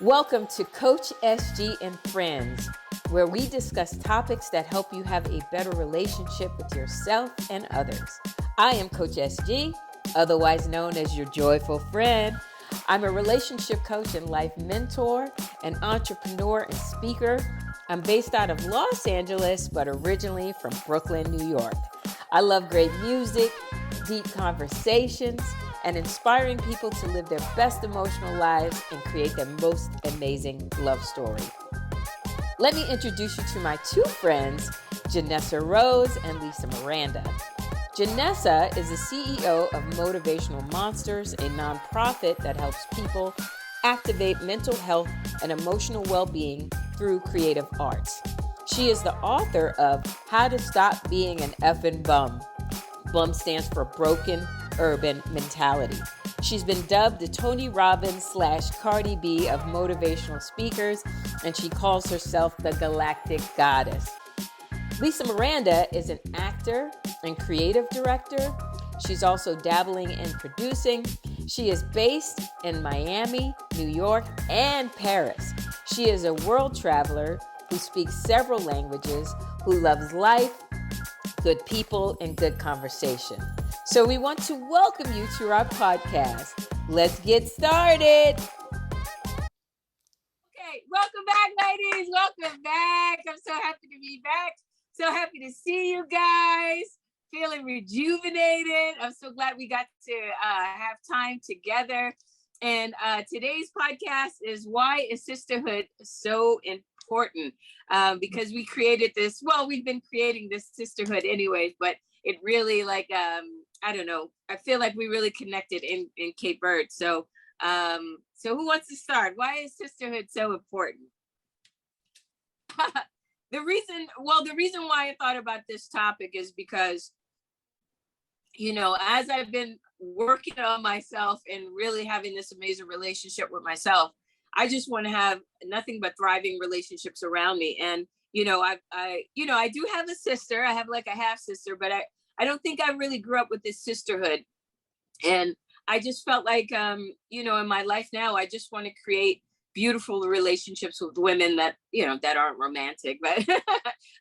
Welcome to Coach SG and Friends, where we discuss topics that help you have a better relationship with yourself and others. I am Coach SG, otherwise known as your joyful friend. I'm a relationship coach and life mentor, an entrepreneur and speaker. I'm based out of Los Angeles, but originally from Brooklyn, New York. I love great music, deep conversations, and inspiring people to live their best emotional lives and create their most amazing love story. Let me introduce you to my two friends, Janessa Rose and Lisa Miranda. Janessa is the CEO of Motivational Monsters, a nonprofit that helps people activate mental health and emotional well-being through creative arts. She is the author of How to Stop Being an Effing Bum. BUM stands for Broken Urban Mentality. She's been dubbed the Tony Robbins / Cardi B of motivational speakers, and she calls herself the Galactic Goddess. Lisa Miranda is an actor and creative director. She's also dabbling in producing. She is based in Miami, New York, and Paris. She is a world traveler who speaks several languages, who loves life, good people, and good conversation. So we want to welcome you to our podcast. Let's get started. Okay, welcome back, ladies. Welcome back. I'm so happy to be back. So happy to see you guys. Feeling rejuvenated. I'm so glad we got to have time together. And today's podcast is why is sisterhood so important? Because we created this, well, we've been creating this sisterhood anyways, but it really I don't know, I feel like we really connected in Cape Verde. So who wants to start? Why is sisterhood so important? The reason why I thought about this topic is because, you know, as I've been working on myself and really having this amazing relationship with myself, I just want to have nothing but thriving relationships around me. And, you know, I do have a sister. I have like a half sister, but I don't think I really grew up with this sisterhood. And I just felt like, in my life now, I just want to create beautiful relationships with women that, that aren't romantic, but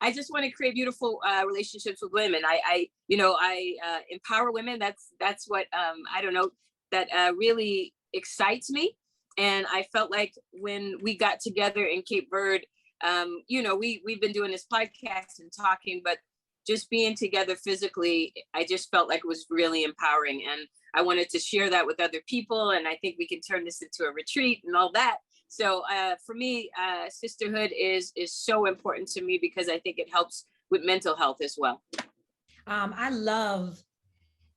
I just want to create beautiful relationships with women. I empower women. That's what, that really excites me. And I felt like when we got together in Cape Verde, we've been doing this podcast and talking, but just being together physically, I just felt like it was really empowering. And I wanted to share that with other people. And I think we can turn this into a retreat and all that. So for me, sisterhood is so important to me because I think it helps with mental health as well. I love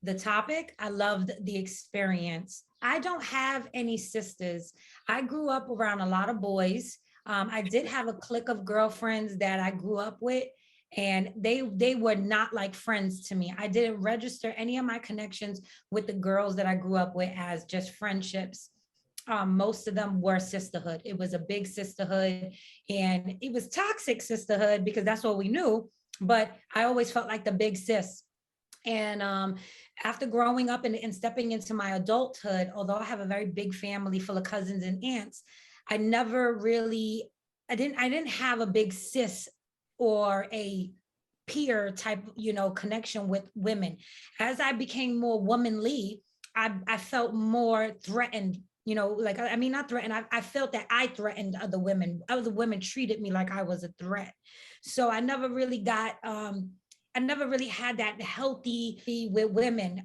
the topic. I loved the experience. I don't have any sisters. I grew up around a lot of boys. I did have a clique of girlfriends that I grew up with, and they were not like friends to me. I didn't register any of my connections with the girls that I grew up with as just friendships. Most of them were sisterhood. It was a big sisterhood, and it was toxic sisterhood because that's what we knew. But I always felt like the big sis. And after growing up and stepping into my adulthood, although I have a very big family full of cousins and aunts, I didn't have a big sis or a peer type, connection with women. As I became more womanly, I felt more threatened, not threatened. I felt that I threatened other women. Other women treated me like I was a threat. So I never really had that healthy with women.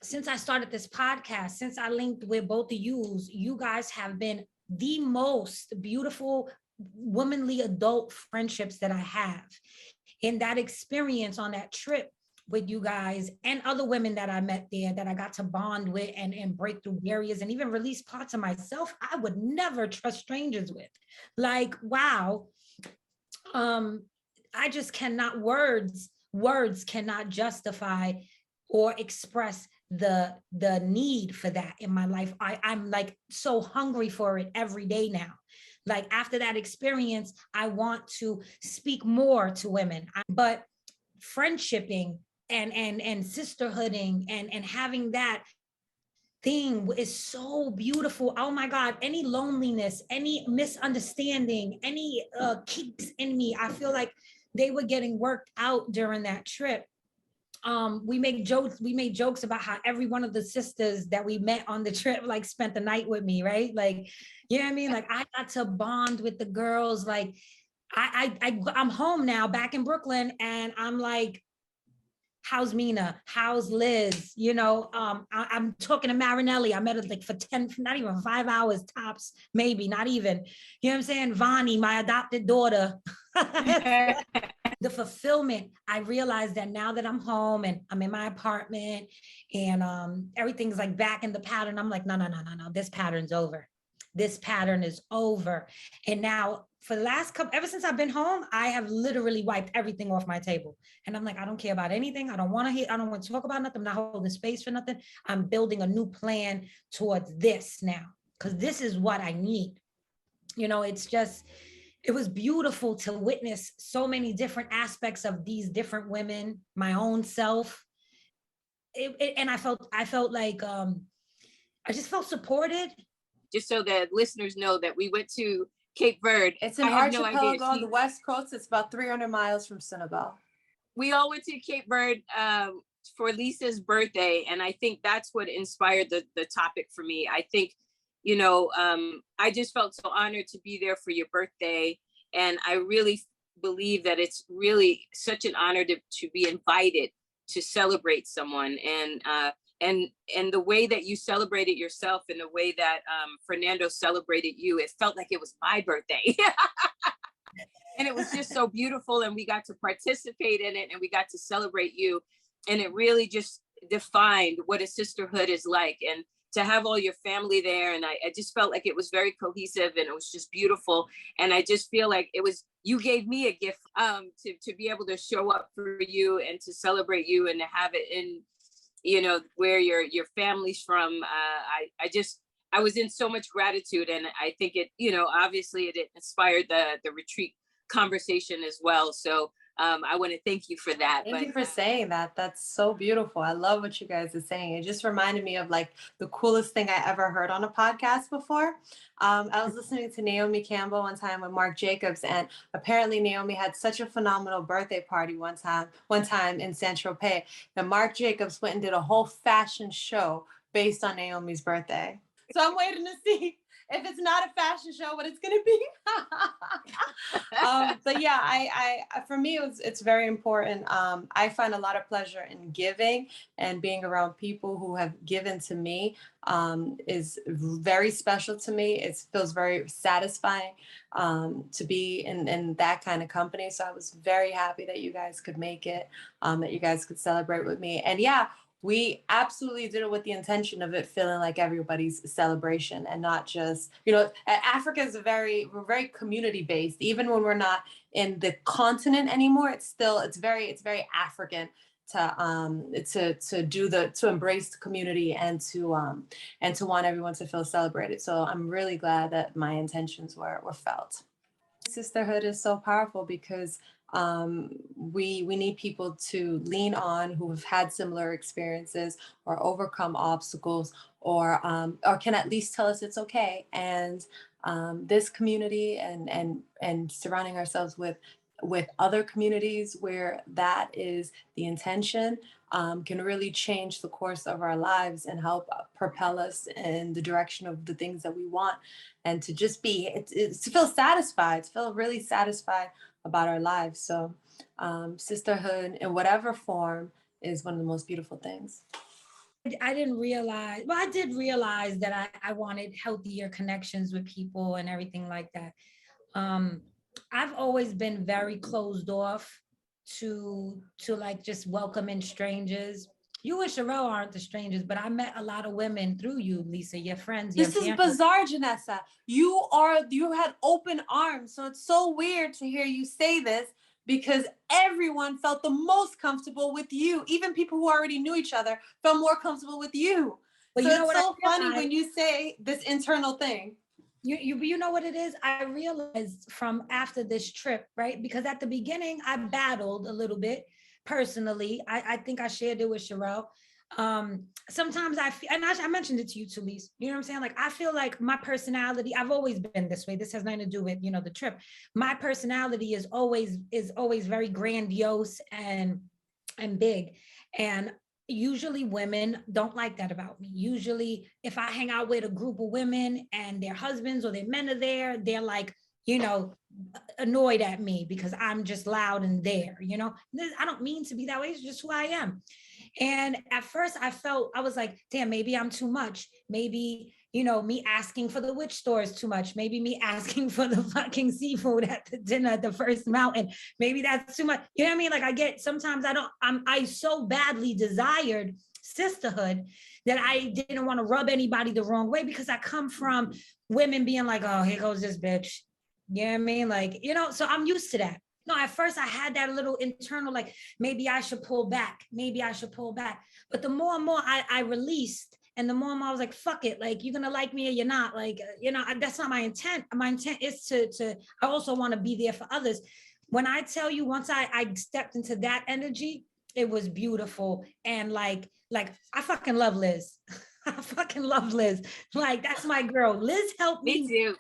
Since I started this podcast, since I linked with both of you guys have been the most beautiful womanly adult friendships that I have. In that experience on that trip with you guys and other women that I met there that I got to bond with and break through barriers and even release parts of myself I would never trust strangers with. Like, wow. I just cannot, words cannot justify or express the need for that in my life. I'm like so hungry for it every day now. Like after that experience, I want to speak more to women, but friendshipping and sisterhooding and having that thing is so beautiful. Oh my God, any loneliness, any misunderstanding, any kinks in me, I feel like they were getting worked out during that trip. We made jokes about how every one of the sisters that we met on the trip like spent the night with me, right? Like, you know what I mean? Like I got to bond with the girls. Like I'm home now back in Brooklyn, and I'm like, how's Mina? How's Liz? You know, I'm talking to Marinelli. I met her like for 10, not even 5 hours tops, maybe, not even. You know what I'm saying? Vani, my adopted daughter. The fulfillment, I realized that now that I'm home and I'm in my apartment and everything's like back in the pattern, I'm like, no, no, no, no, no, this pattern's over. This pattern is over. And now for the last couple, ever since I've been home, I have literally wiped everything off my table. And I'm like, I don't care about anything. I don't want to hear, I don't want to talk about nothing. I'm not holding space for nothing. I'm building a new plan towards this now, because this is what I need. You know, it's just, it was beautiful to witness so many different aspects of these different women, my own self. And I felt like, I just felt supported. Just so that listeners know that we went to Cape Verde. It's an archipelago on the west coast. It's about 300 miles from Senegal. We all went to Cape Verde for Lisa's birthday. And I think that's what inspired the topic for me. I think, you know, I just felt so honored to be there for your birthday. And I really believe that it's really such an honor to be invited to celebrate someone. And the way that you celebrated yourself and the way that Fernando celebrated you, it felt like it was my birthday. And it was just so beautiful. And we got to participate in it and we got to celebrate you. And it really just defined what a sisterhood is like. And to have all your family there. And I just felt like it was very cohesive and it was just beautiful. And I just feel like it was, you gave me a gift to be able to show up for you and to celebrate you and to have it in, you know, where your family's from. I was in so much gratitude, and I think it, you know, obviously it inspired the retreat conversation as well. So I want to thank you for that. Thank you for saying that. That's so beautiful. I love what you guys are saying. It just reminded me of like the coolest thing I ever heard on a podcast before. I was listening to Naomi Campbell one time with Marc Jacobs, and apparently Naomi had such a phenomenal birthday party one time in Saint-Tropez that Marc Jacobs went and did a whole fashion show based on Naomi's birthday. So I'm waiting to see if it's not a fashion show, what it's going to be. But yeah, I for me, it's very important. I find a lot of pleasure in giving, and being around people who have given to me is very special to me. It feels very satisfying to be in that kind of company. So I was very happy that you guys could make it, that you guys could celebrate with me. And yeah, we absolutely did it with the intention of it feeling like everybody's celebration and not just, you know, Africa is we're very community based. Even when we're not in the continent anymore, it's very African to embrace the community and to want everyone to feel celebrated. So I'm really glad that my intentions were felt. Sisterhood is so powerful because we need people to lean on who have had similar experiences or overcome obstacles, or can at least tell us it's okay. And this community and surrounding ourselves with other communities where that is the intention can really change the course of our lives and help propel us in the direction of the things that we want, and to just to feel satisfied, to feel really satisfied about our lives. So sisterhood in whatever form is one of the most beautiful things. I didn't realize, well, I did realize that I wanted healthier connections with people and everything like that. I've always been very closed off to like just welcoming strangers. You and Sherelle aren't the strangers, but I met a lot of women through you, Lisa, your friends. This is bizarre, Janessa. You had open arms. So it's so weird to hear you say this, because everyone felt the most comfortable with you. Even people who already knew each other felt more comfortable with you. But so you know it's so funny when you say this internal thing. You know what it is? I realized from after this trip, right? Because at the beginning, I battled a little bit personally. I think I shared it with Sherelle. Sometimes I feel, and I mentioned it to you too, Lise, you know what I'm saying? Like, I feel like my personality, I've always been this way. This has nothing to do with, the trip. My personality is always very grandiose and big. And usually women don't like that about me. Usually if I hang out with a group of women and their husbands or their men are there, they're like, you know, annoyed at me because I'm just loud and there, I don't mean to be that way. It's just who I am. And at first I was like, damn, maybe I'm too much. Maybe, me asking for the witch store is too much. Maybe me asking for the fucking seafood at the dinner at the first mountain. Maybe that's too much. You know what I mean? Like sometimes I so badly desired sisterhood that I didn't want to rub anybody the wrong way because I come from women being like, oh, here goes this bitch. You know what I mean? Like, so I'm used to that. No, at first I had that little internal, like, maybe I should pull back. Maybe I should pull back. But the more and more I released, and the more and more I was like, fuck it. Like, you're going to like me or you're not. Like, that's not my intent. My intent is I also want to be there for others. When I tell you, once I stepped into that energy, it was beautiful. And like I fucking love Liz. I fucking love Liz. Like, that's my girl. Liz helped me. Me too.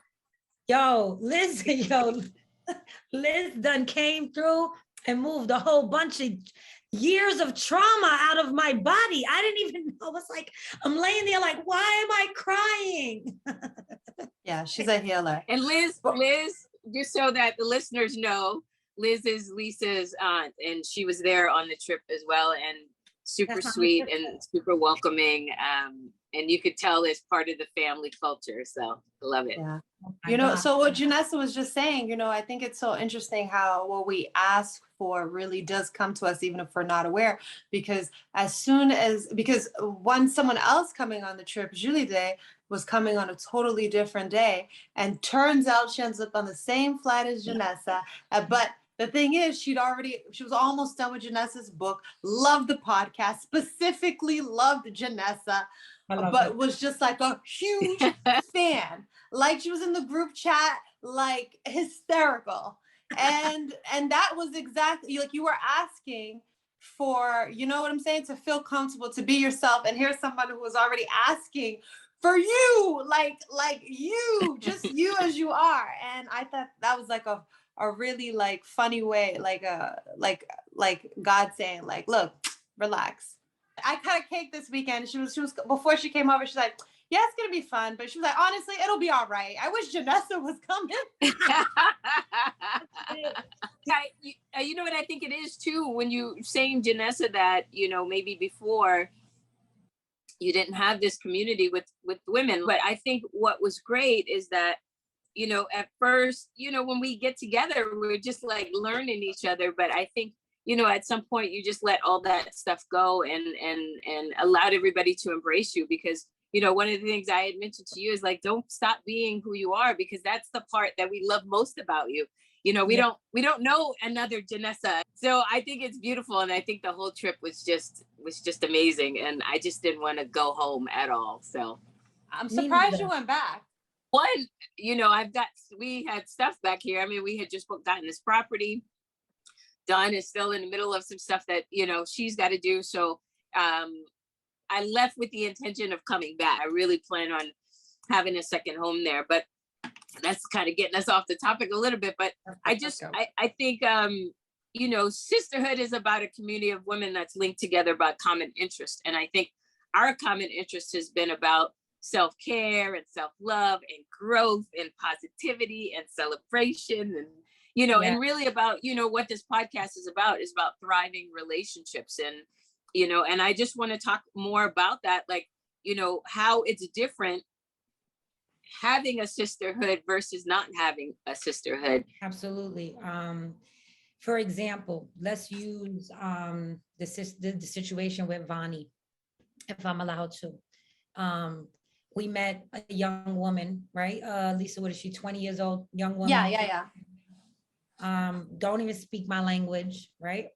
Yo, Liz, Liz done came through and moved a whole bunch of years of trauma out of my body. I didn't even know. It was like, I'm laying there like, why am I crying? Yeah, she's a healer. And Liz, just so that the listeners know, Liz is Lisa's aunt, and she was there on the trip as well, and super sweet and super welcoming. And you could tell it's part of the family culture. So I love it. Yeah. So what Janessa was just saying, I think it's so interesting how what we ask for really does come to us, even if we're not aware, because once someone else coming on the trip, Julie Day, was coming on a totally different day, and turns out she ends up on the same flight as Janessa, but the thing is, she was almost done with Janessa's book, loved the podcast, specifically loved Janessa, but was just like a huge fan. Like, she was in the group chat, like, hysterical. And that was exactly, like, you were asking for, you know what I'm saying, to feel comfortable, to be yourself. And here's somebody who was already asking for you, like you, just you as you are. And I thought that was like a really like funny way, like God saying, like, look, relax. I cut a cake this weekend. She was before she came over, she's like, yeah, it's gonna be fun. But she was like, honestly, it'll be all right. I wish Janessa was coming. You know what I think it is too, when you saying, Janessa, that, maybe before you didn't have this community with women. But I think what was great is that, at first, when we get together, we're just like learning each other. But I think, at some point you just let all that stuff go and allowed everybody to embrace you, because, one of the things I had mentioned to you is like, don't stop being who you are, because that's the part that we love most about you. We don't know another Janessa. So I think it's beautiful. And I think the whole trip was just amazing. And I just didn't want to go home at all. So I'm surprised you went back. One, we had stuff back here. I mean, we had just gotten this property. Dawn is still in the middle of some stuff that, she's got to do. So I left with the intention of coming back. I really plan on having a second home there, but that's kind of getting us off the topic a little bit. But I think, sisterhood is about a community of women that's linked together by common interest. And I think our common interest has been about self-care and self-love and growth and positivity and celebration and, and really about, what this podcast is about thriving relationships. And, and I just want to talk more about that, like, how it's different having a sisterhood versus not having a sisterhood. Absolutely. For example, let's use the situation with Vani, if I'm allowed to. We met a young woman, right? Lisa, what is she, 20 years old? Young woman. Yeah. Don't even speak my language, right?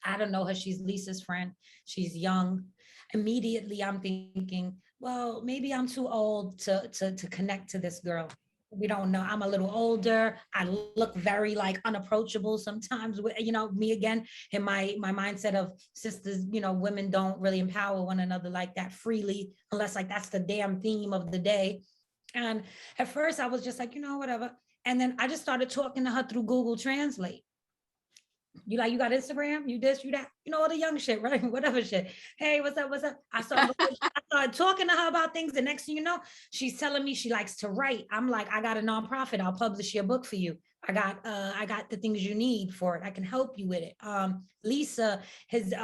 I don't know her. She's Lisa's friend. She's young. Immediately I'm thinking, well, maybe I'm too old to connect to this girl. We don't know. I'm a little older. I look very like unapproachable sometimes. You know, me again in my mindset of sisters. You know, women don't really empower one another like that freely, unless like that's the damn theme of the day. And at first, I was just like, you know, whatever. And then I just started talking to her through Google Translate. You like, you got Instagram, you this, you that, you know, all the young shit, right? Whatever shit. Hey, what's up? What's up? I started talking to her about things. The next thing you know, she's telling me she likes to write. I'm like, I got a nonprofit. I'll publish your book for you. I got the things you need for it. I can help you with it. Lisa has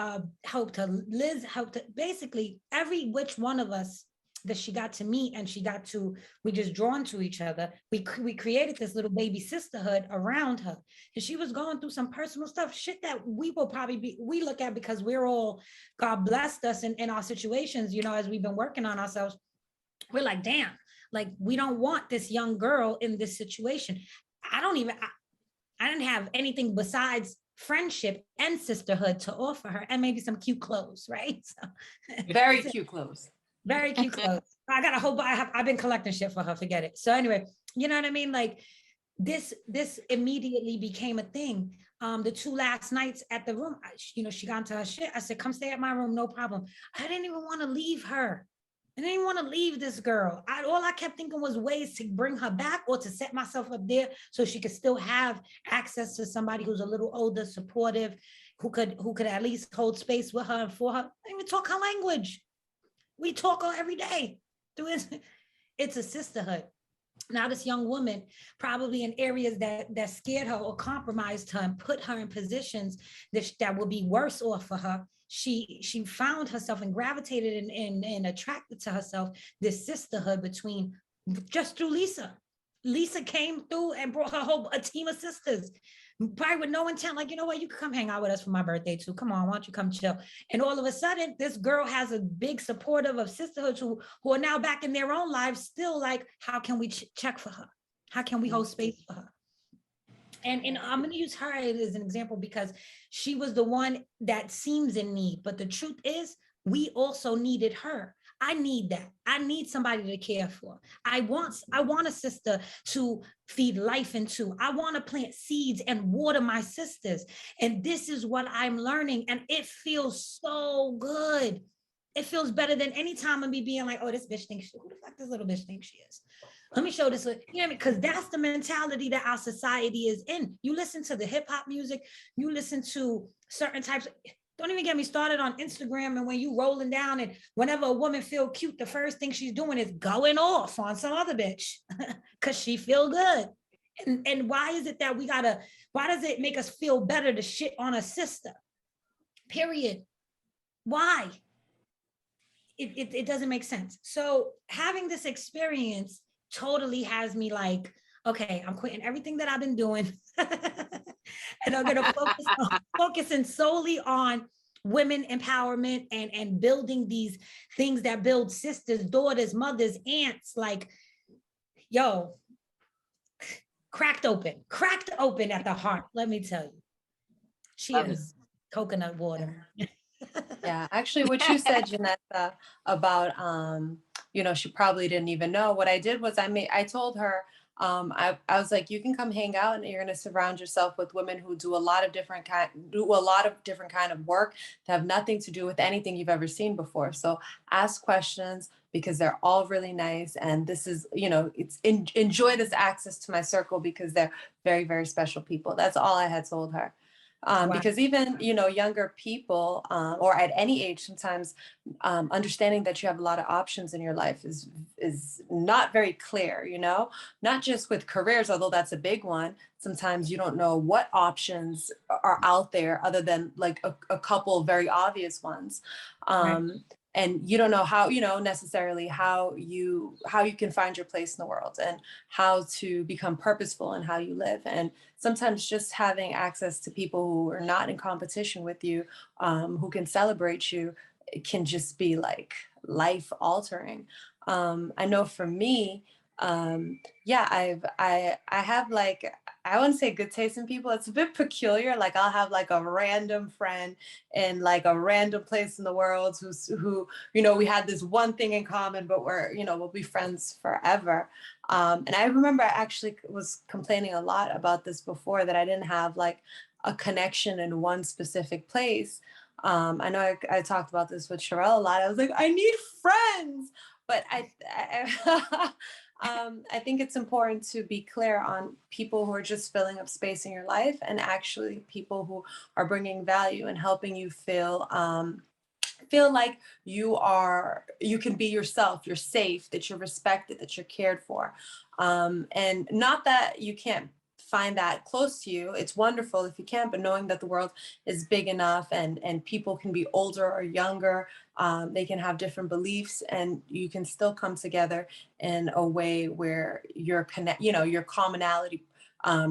helped her. Liz helped her. Basically, every which one of us that she got to meet and we just drawn to each other. We created this little baby sisterhood around her. And she was going through some personal stuff, shit that we look at because we're all, God blessed us in our situations, you know, as we've been working on ourselves. We're like, damn, like we don't want this young girl in this situation. I didn't have anything besides friendship and sisterhood to offer her, and maybe some cute clothes, right? So, Very cute clothes. very cute clothes. I got a whole, I've been collecting shit for her, forget it. So anyway, you know what I mean? Like this immediately became a thing. The 2 last nights at the room, you know, she got into her shit. I said, come stay at my room, no problem. I didn't even want to leave her. I didn't even want to leave this girl. All I kept thinking was ways to bring her back or to set myself up there so she could still have access to somebody who's a little older, supportive, who could at least hold space with her and for her. I didn't even talk her language. We talk every day. It's a sisterhood. Now, this young woman, probably in areas that scared her or compromised her and put her in positions that would be worse off for her, she found herself and gravitated and attracted to herself this sisterhood between, just through Lisa. Lisa came through and brought a team of sisters, probably with no intent, like, you know what, you can come hang out with us for my birthday too. Come on, why don't you come chill? And all of a sudden, this girl has a big supportive of sisterhood who are now back in their own lives, still like, how can we check for her? How can we hold space for her? And I'm going to use her as an example because she was the one that seems in need. But the truth is, we also needed her. I need that. I need somebody to care for. I want a sister to feed life into. I want to plant seeds and water my sisters. And this is what I'm learning. And it feels so good. It feels better than any time of me being like, oh, this bitch thinks, who the fuck this little bitch thinks she is? Let me show this, you know what I mean? Because that's the mentality that our society is in. You listen to the hip hop music, you listen to certain types of, don't even get me started on Instagram. And when you rolling down and whenever a woman feel cute, the first thing she's doing is going off on some other bitch because she feel good. And why is it that why does it make us feel better to shit on a sister? Period. Why? It doesn't make sense. So having this experience totally has me like, okay, I'm quitting everything that I've been doing. And I'm going to focusing solely on women empowerment and building these things that build sisters, daughters, mothers, aunts, like, yo, cracked open at the heart. Let me tell you. Cheers. Coconut water. Yeah, actually, what you said, Janessa, about you know, she probably didn't even know. What I did was I told her, I was like, you can come hang out and you're gonna surround yourself with women who do a lot of different kind of work that have nothing to do with anything you've ever seen before. So ask questions because they're all really nice. And this is, you know, enjoy this access to my circle because they're very, very special people. That's all I had told her. Wow. Because even, you know, younger people or at any age, sometimes understanding that you have a lot of options in your life is not very clear, you know, not just with careers, although that's a big one. Sometimes you don't know what options are out there other than like a couple of very obvious ones. Right. And you don't know how, you know, necessarily how you can find your place in the world and how to become purposeful in how you live. And sometimes just having access to people who are not in competition with you, who can celebrate you, can just be like life altering. I know for me, Yeah, I have like, I wouldn't say good taste in people. It's a bit peculiar. Like I'll have like a random friend in like a random place in the world who, we had this one thing in common, but we'll be friends forever. And I remember I actually was complaining a lot about this before, that I didn't have like a connection in one specific place. I know I talked about this with Sherelle a lot. I was like, I need friends, but I think it's important to be clear on people who are just filling up space in your life, and actually people who are bringing value and helping you feel like you can be yourself, you're safe, that you're respected, that you're cared for. And not that you can't find that close to you. It's wonderful if you can, but knowing that the world is big enough, and people can be older or younger, they can have different beliefs, and you can still come together in a way where your commonality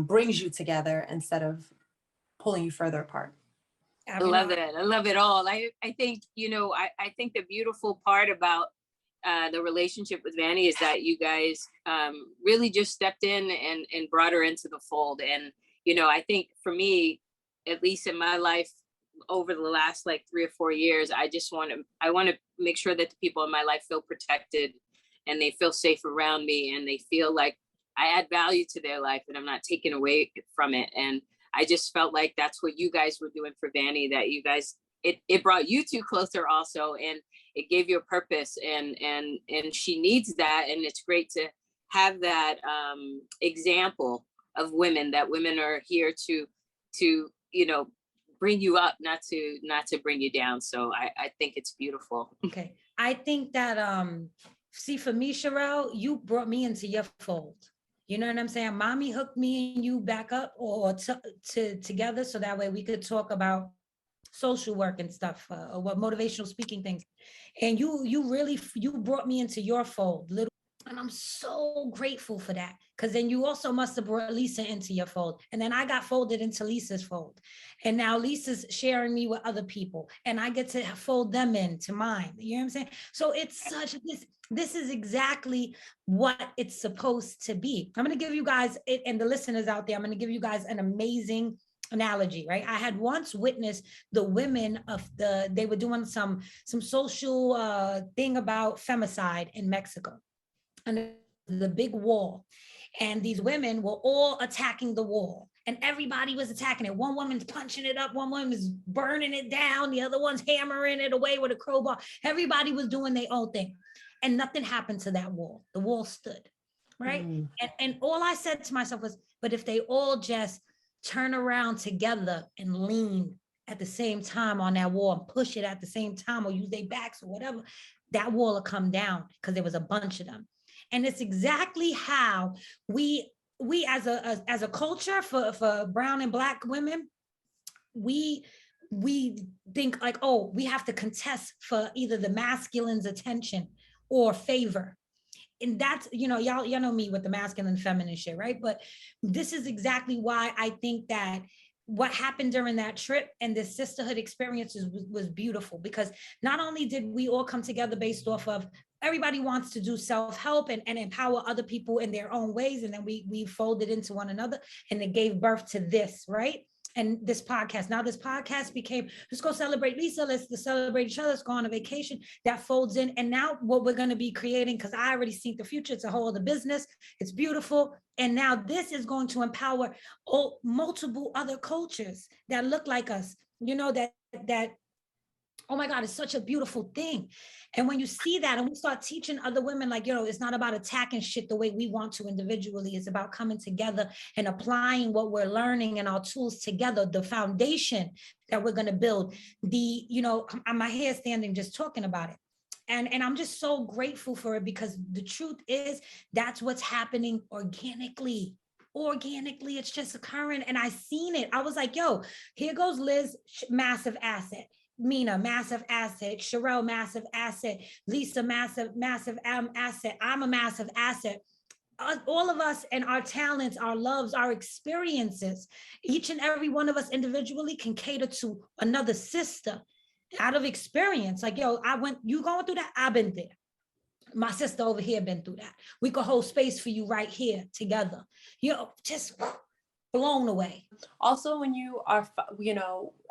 brings you together instead of pulling you further apart. I love it. I love it all. I think, I think the beautiful part about the relationship with Vanny is that you guys really just stepped in and brought her into the fold. And, I think for me, at least in my life over the last like 3 or 4 years, I want to make sure that the people in my life feel protected, and they feel safe around me, and they feel like I add value to their life and I'm not taken away from it. And I just felt like that's what you guys were doing for Vanny, that you guys, it brought you two closer also, and it gave you a purpose, and she needs that. And it's great to have that example of women, that women are here to bring you up, not to bring you down. So I think it's beautiful. Okay. I think that, see, for me, Sherelle, you brought me into your fold. You know what I'm saying? Mommy hooked me and you back up or together, so that way we could talk about social work and stuff, or what motivational speaking things. And you brought me into your fold, and I'm so grateful for that, because then you also must have brought Lisa into your fold, and then I got folded into Lisa's fold, and now Lisa's sharing me with other people, and I get to fold them into mine. You know what I'm saying? So it's such this is exactly what it's supposed to be. I'm going to give you guys it, and the listeners out there, I'm going to give you guys an amazing analogy, right? I had once witnessed the women they were doing some social thing about femicide in Mexico, and the big wall, and these women were all attacking the wall, and everybody was attacking it. One woman's punching it up, one woman's burning it down, the other one's hammering it away with a crowbar. Everybody was doing their own thing, and nothing happened to that wall. The wall stood, right? And all I said to myself was, but if they all just turn around together and lean at the same time on that wall and push it at the same time, or use their backs or whatever, that wall will come down, because there was a bunch of them. And it's exactly how we as a culture, for brown and Black women, we think like, oh, we have to contest for either the masculine's attention or favor. And that's, y'all know me with the masculine and feminine shit, right? But this is exactly why I think that what happened during that trip and the sisterhood experiences was beautiful, because not only did we all come together based off of everybody wants to do self-help and empower other people in their own ways, and then we folded into one another, and it gave birth to this, right? And this podcast. Now this podcast became, let's go celebrate Lisa, let's celebrate each other, let's go on a vacation. That folds in. And now what we're going to be creating, because I already see the future, it's a whole other business, it's beautiful. And now this is going to empower multiple other cultures that look like us, that oh my God, it's such a beautiful thing. And when you see that, and we start teaching other women, like, it's not about attacking shit the way we want to individually. It's about coming together and applying what we're learning and our tools together, the foundation that we're going to build. My hair standing just talking about it. And I'm just so grateful for it, because the truth is that's what's happening organically. It's just occurring. And I seen it. I was like, yo, here goes Liz, massive asset. Mina, massive asset. Sherelle, massive asset. Lisa, massive asset. I'm a massive asset. All of us and our talents, our loves, our experiences, each and every one of us individually can cater to another sister out of experience. Like, yo, you going through that? I've been there. My sister over here been through that. We could hold space for you right here together. Just blown away. Also, when you are,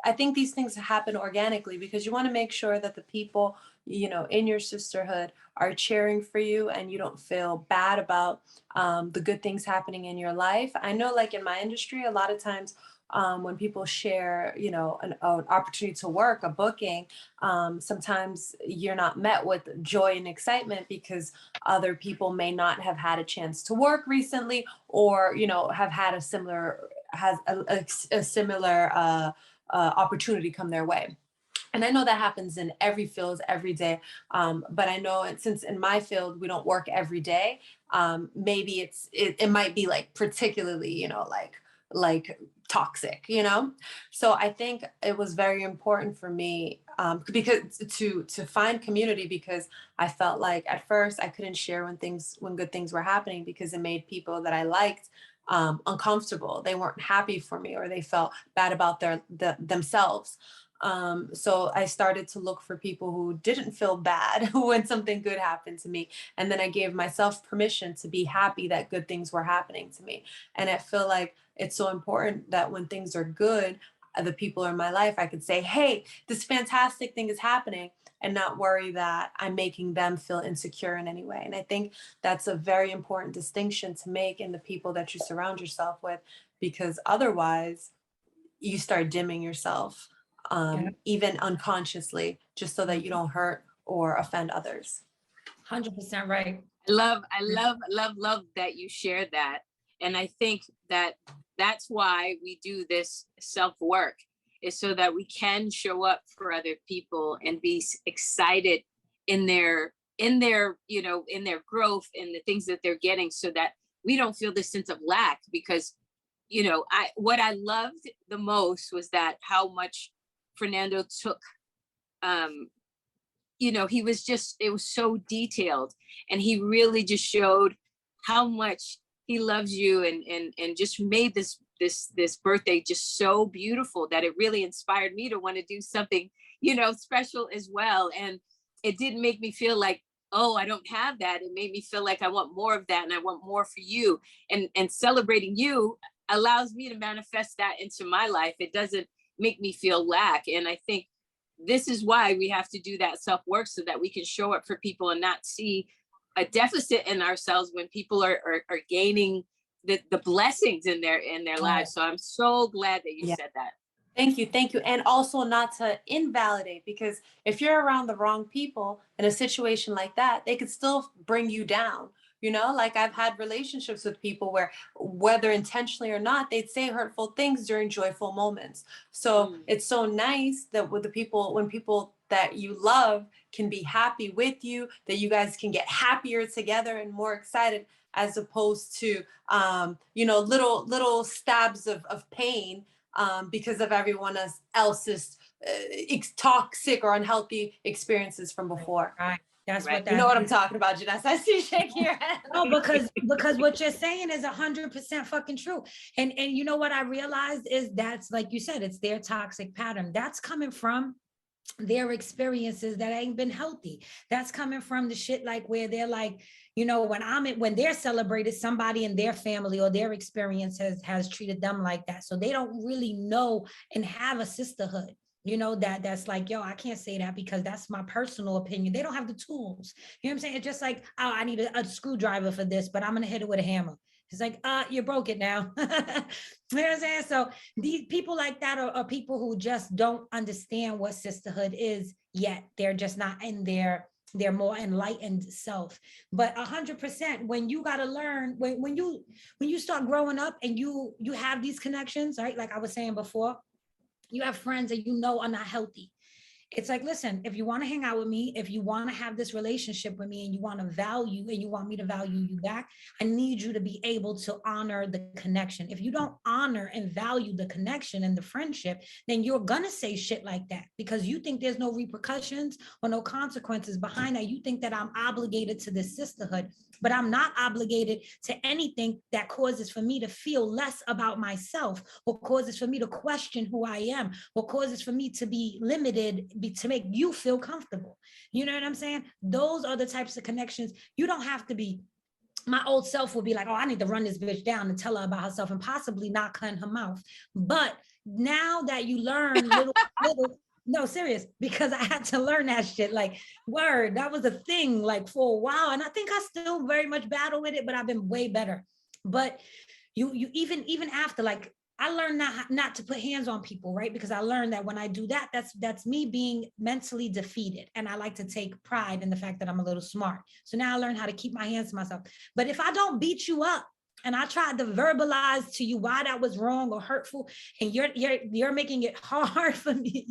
I think these things happen organically because you want to make sure that the people, in your sisterhood are cheering for you and you don't feel bad about the good things happening in your life. I know, like in my industry, a lot of times when people share, an opportunity to work, a booking, sometimes you're not met with joy and excitement because other people may not have had a chance to work recently, or have had a similar opportunity come their way. And I know that happens in every field every day. But I know since in my field we don't work every day, maybe it might be like particularly, like toxic, So I think it was very important for me because to find community, because I felt like at first I couldn't share when good things were happening because it made people that I liked uncomfortable. They weren't happy for me, or they felt bad about themselves. So I started to look for people who didn't feel bad when something good happened to me. And then I gave myself permission to be happy that good things were happening to me. And I feel like it's so important that when things are good, the people in my life, I could say, hey, this fantastic thing is happening, and not worry that I'm making them feel insecure in any way. And I think that's a very important distinction to make in the people that you surround yourself with, because otherwise you start dimming yourself, even unconsciously, just so that you don't hurt or offend others. 100% right. I love that you shared that. And I think that that's why we do this self-work, is so that we can show up for other people and be excited in their growth and the things that they're getting, so that we don't feel this sense of lack. Because what I loved the most was that how much Fernando took, he was it was so detailed, and he really just showed how much he loves you, and just made this birthday just so beautiful that it really inspired me to want to do something, special as well. And it didn't make me feel like, oh, I don't have that. It made me feel like I want more of that, and I want more for you. And celebrating you allows me to manifest that into my life. It doesn't make me feel lack. And I think this is why we have to do that self-work, so that we can show up for people and not see a deficit in ourselves when people are gaining the blessings in their lives. So I'm so glad that you said that. Thank you. And also not to invalidate, because if you're around the wrong people in a situation like that, they could still bring you down. Like I've had relationships with people where, whether intentionally or not, they'd say hurtful things during joyful moments. So it's so nice that when people that you love can be happy with you, that you guys can get happier together and more excited, as opposed to, little stabs of pain because of everyone else's toxic or unhealthy experiences from before. Right. That's right. What that you know what I'm talking about, Janessa. I see you shaking your head. No, because what you're saying is 100% fucking true. And you know what I realized is that's, like you said, it's their toxic pattern. That's coming from their experiences that ain't been healthy. That's coming from the shit like where they're like, when they're celebrated, somebody in their family or their experience has treated them like that. So they don't really know and have a sisterhood. That's like, yo, I can't say that because that's my personal opinion. They don't have the tools. You know what I'm saying? It's just like, oh, I need a screwdriver for this, but I'm going to hit it with a hammer. It's like, you broke it now. You know what I'm saying? So these people like that are people who just don't understand what sisterhood is yet. They're just not in their more enlightened self. But 100%, when you got to learn, when you start growing up and you have these connections, right? Like I was saying before, you have friends that are not healthy. It's like, listen, if you want to hang out with me, if you want to have this relationship with me and you want to value and you want me to value you back, I need you to be able to honor the connection. If you don't honor and value the connection and the friendship, then you're going to say shit like that because you think there's no repercussions or no consequences behind that. You think that I'm obligated to this sisterhood, but I'm not obligated to anything that causes for me to feel less about myself, or causes for me to question who I am, or causes for me to be limited to make you feel comfortable. You know what I'm saying? Those are the types of connections. You don't have to be, my old self would be like, oh, I need to run this bitch down and tell her about herself and possibly not cut in her mouth. But now that you learn little, no, serious, because I had to learn that shit. Like, word, that was a thing like for a while. And I think I still very much battle with it, but I've been way better. But you even after, like, I learned not to put hands on people, right? Because I learned that when I do that, that's me being mentally defeated. And I like to take pride in the fact that I'm a little smart. So now I learned how to keep my hands to myself. But if I don't beat you up and I tried to verbalize to you why that was wrong or hurtful, and you're making it hard for me,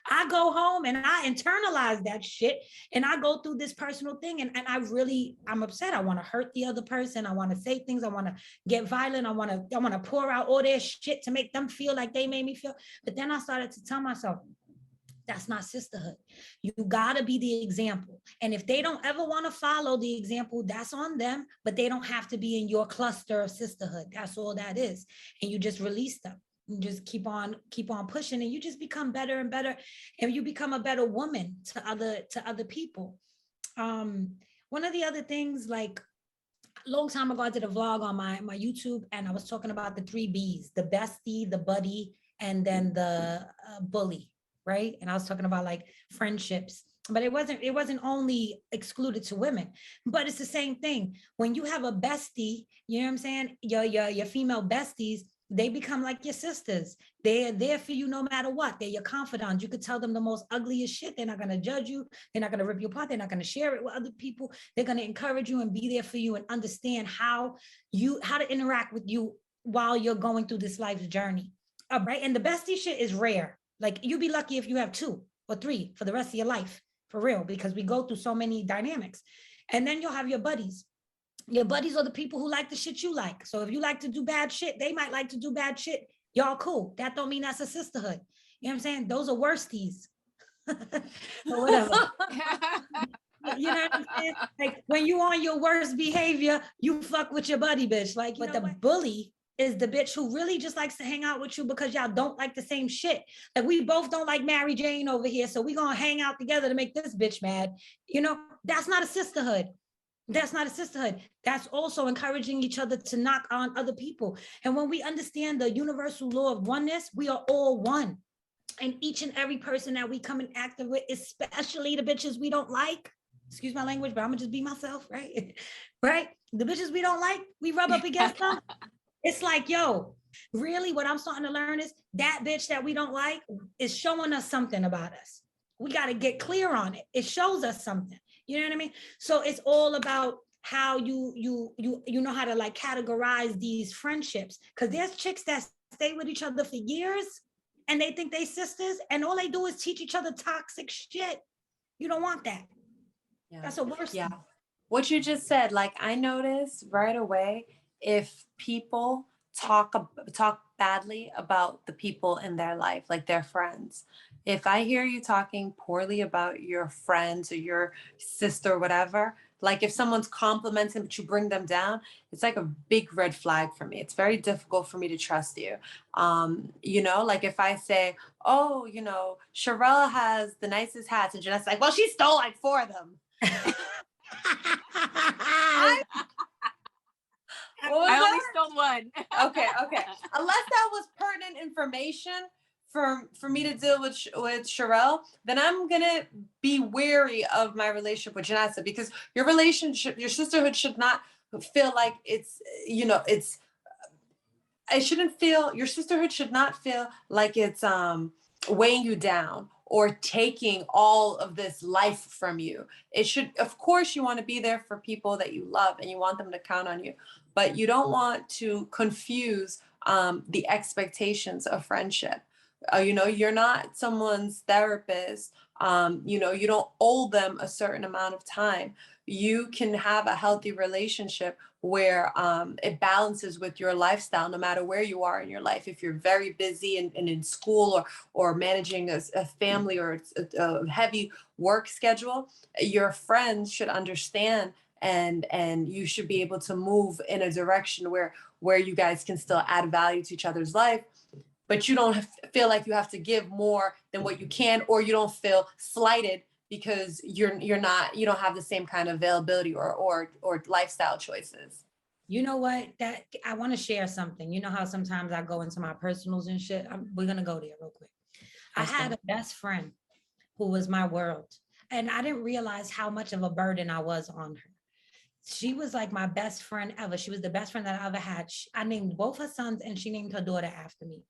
I go home and I internalize that shit and I go through this personal thing, and I'm upset. I want to hurt the other person. I want to say things. I want to get violent. I want to pour out all their shit to make them feel like they made me feel. But then I started to tell myself, that's not sisterhood. You gotta be the example. And if they don't ever want to follow the example, that's on them, but they don't have to be in your cluster of sisterhood. That's all that is. And you just release them. You just keep on pushing, and you just become better and better. And you become a better woman to other people. One of the other things, like, a long time ago, I did a vlog on my YouTube, and I was talking about the 3 B's: the bestie, the buddy, and then the bully. Right. And I was talking about like friendships, but it wasn't only excluded to women, but it's the same thing. When you have a bestie, you know what I'm saying? Your female besties, they become like your sisters. They're there for you no matter what. They're your confidants. You could tell them the most ugliest shit. They're not going to judge you. They're not going to rip you apart. They're not going to share it with other people. They're going to encourage you and be there for you and understand how to interact with you while you're going through this life's journey. Right. And the bestie shit is rare. Like, you'd be lucky if you have 2 or 3 for the rest of your life, for real, because we go through so many dynamics. And then you'll have your buddies. Your buddies are the people who like the shit you like. So if you like to do bad shit, they might like to do bad shit. Y'all cool. That don't mean that's a sisterhood. You know what I'm saying? Those are worsties. Or whatever. You know what I'm saying? Like, when you on your worst behavior, you fuck with your buddy, bitch. Like, but the bully is the bitch who really just likes to hang out with you because y'all don't like the same shit. Like, we both don't like Mary Jane over here, so we gonna hang out together to make this bitch mad. That's not a sisterhood. That's not a sisterhood. That's also encouraging each other to knock on other people. And when we understand the universal law of oneness, we are all one. And each and every person that we come in active with, especially the bitches we don't like, excuse my language, but I'm gonna just be myself, right? Right? The bitches we don't like, we rub up against them. It's like, yo, really what I'm starting to learn is that bitch that we don't like is showing us something about us. We got to get clear on it. It shows us something. You know what I mean? So it's all about how you know how to like categorize these friendships. Because there's chicks that stay with each other for years and they think they sisters, and all they do is teach each other toxic shit. You don't want that. Yeah. That's a worse thing. What you just said, like, I notice right away if people talk badly about the people in their life, like their friends. If I hear you talking poorly about your friends or your sister or whatever, like if someone's complimenting but you bring them down, it's like a big red flag for me. It's very difficult for me to trust you. Like if I say, oh, Sherelle has the nicest hats, and Jeanette's like, well, she stole like 4 of them. I only stole 1. Okay. Unless that was pertinent information for me to deal with Sherelle, then I'm gonna be wary of my relationship with Janessa, because your sisterhood should not feel like your sisterhood should not feel like it's weighing you down or taking all of this life from you. It should, of course, you want to be there for people that you love and you want them to count on you, but you don't want to confuse the expectations of friendship. You're not someone's therapist. You don't owe them a certain amount of time. You can have a healthy relationship where it balances with your lifestyle, no matter where you are in your life. If you're very busy and in school or managing a family or a heavy work schedule, your friends should understand, and you should be able to move in a direction where you guys can still add value to each other's life. but you don't feel like you have to give more than what you can, or you don't feel slighted because you don't have the same kind of availability or lifestyle choices. You know what? That I want to share something. You know how sometimes I go into my personals and shit. We're gonna go there real quick. I had a best friend who was my world, and I didn't realize how much of a burden I was on her. She was like my best friend ever. She was the best friend that I ever had. I named both her sons, and she named her daughter after me.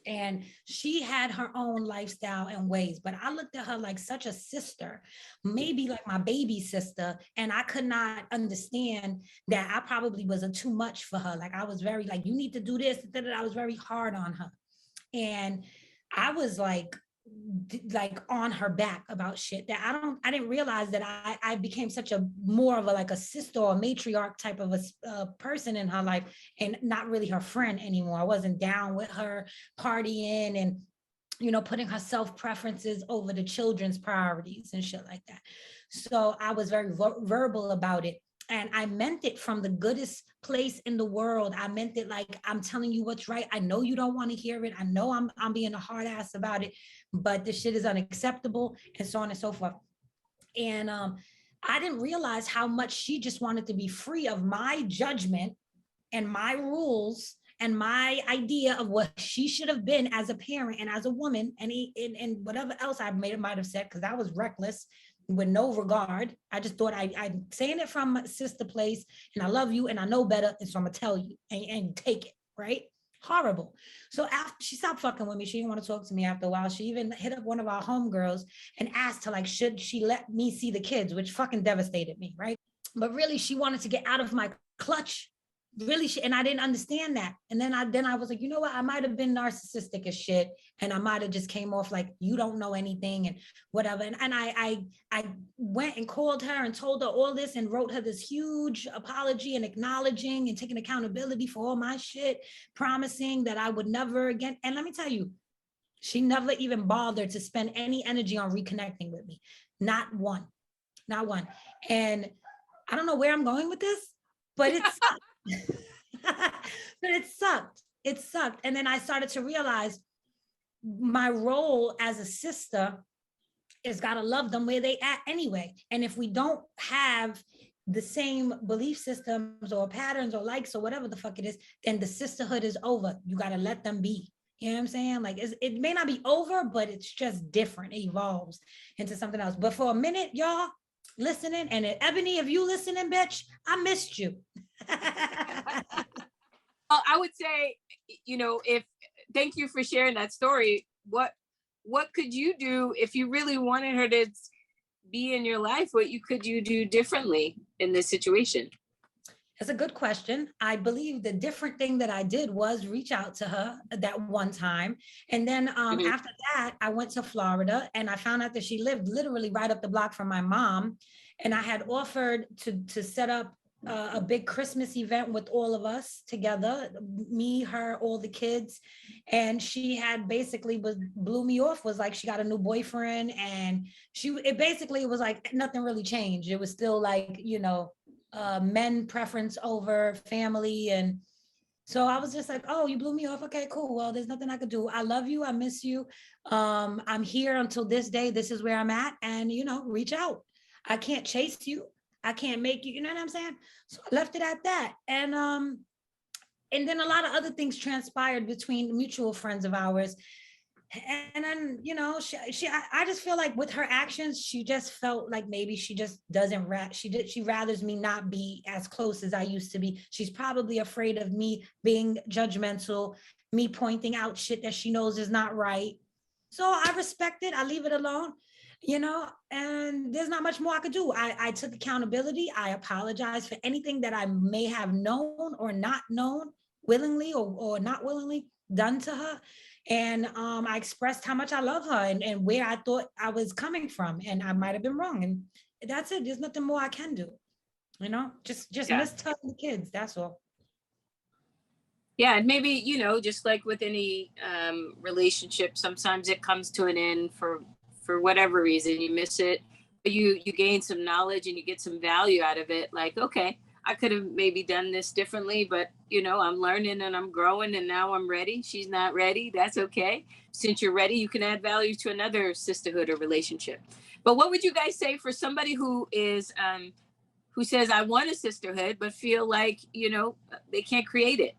And she had her own lifestyle and ways, but I looked at her like such a sister, maybe like my baby sister. And I could not understand that I probably was too much for her. Like I was very like, you need to do this. I was very hard on her. And I was like on her back about shit that I didn't realize that I became such a more of a like a sister or a matriarch type of a person in her life, and not really her friend anymore. I wasn't down with her partying and putting her self preferences over the children's priorities and shit like that. So I was very verbal about it. And I meant it from the goodest place in the world. I meant it like, I'm telling you what's right. I know you don't want to hear it. I know I'm being a hard ass about it, but this shit is unacceptable, and so on and so forth. And I didn't realize how much she just wanted to be free of my judgment and my rules and my idea of what she should have been as a parent and as a woman, and whatever else I might have said, because I was reckless with no regard. I just thought I'm saying it from my sister place, and I love you and I know better, and so I'm gonna tell you and take it, right? Horrible. So after she stopped fucking with me, she didn't want to talk to me after a while. She even hit up one of our homegirls and asked her, like, should she let me see the kids, which fucking devastated me, right? But really, she wanted to get out of my clutch. Really, and I didn't understand that. And then I was like, you know what? I might have been narcissistic as shit, and I might have just came off like, you don't know anything and whatever. And I went and called her and told her all this and wrote her this huge apology and acknowledging and taking accountability for all my shit, promising that I would never again. And let me tell you, she never even bothered to spend any energy on reconnecting with me. Not one. And I don't know where I'm going with this, but it's but it sucked. And then I started to realize my role as a sister is gotta love them where they at anyway. And if we don't have the same belief systems or patterns or likes or whatever the fuck it is, then the sisterhood is over. You gotta let them be. You know what I'm saying? Like it may not be over, but it's just different. It evolves into something else. But for a minute, y'all listening, and Ebony, if you listening, bitch, I missed you. I would say, thank you for sharing that story. What could you do if you really wanted her to be in your life? What could you do differently in this situation? That's a good question. I believe the different thing that I did was reach out to her that one time. And then after that, I went to Florida and I found out that she lived literally right up the block from my mom. And I had offered to set up a big Christmas event with all of us together, me, her, all the kids. And she had basically blew me off, was like, she got a new boyfriend, and it was like nothing really changed. It was still like, men preference over family. And so I was just like, oh, you blew me off. Okay, cool. Well, there's nothing I could do. I love you. I miss you. I'm here until this day. This is where I'm at. And, reach out. I can't chase you. I can't make you, you know what I'm saying? So I left it at that. And then a lot of other things transpired between mutual friends of ours. And then, I just feel like with her actions, she just felt like maybe she just doesn't she rathers me not be as close as I used to be. She's probably afraid of me being judgmental, me pointing out shit that she knows is not right. So I respect it. I leave it alone, and there's not much more I could do. I took accountability. I apologize for anything that I may have known or not known, willingly or not willingly, done to her. And I expressed how much I love her and where I thought I was coming from. And I might have been wrong. And that's it. There's nothing more I can do. Just miss telling the kids. That's all. Yeah, and maybe, just like with any relationship, sometimes it comes to an end for whatever reason. You miss it, but you gain some knowledge and you get some value out of it. Like, okay, I could have maybe done this differently, but I'm learning and I'm growing and now I'm ready. She's not ready. That's okay. Since you're ready, you can add value to another sisterhood or relationship. But what would you guys say for somebody who says, I want a sisterhood, but feel like, they can't create it?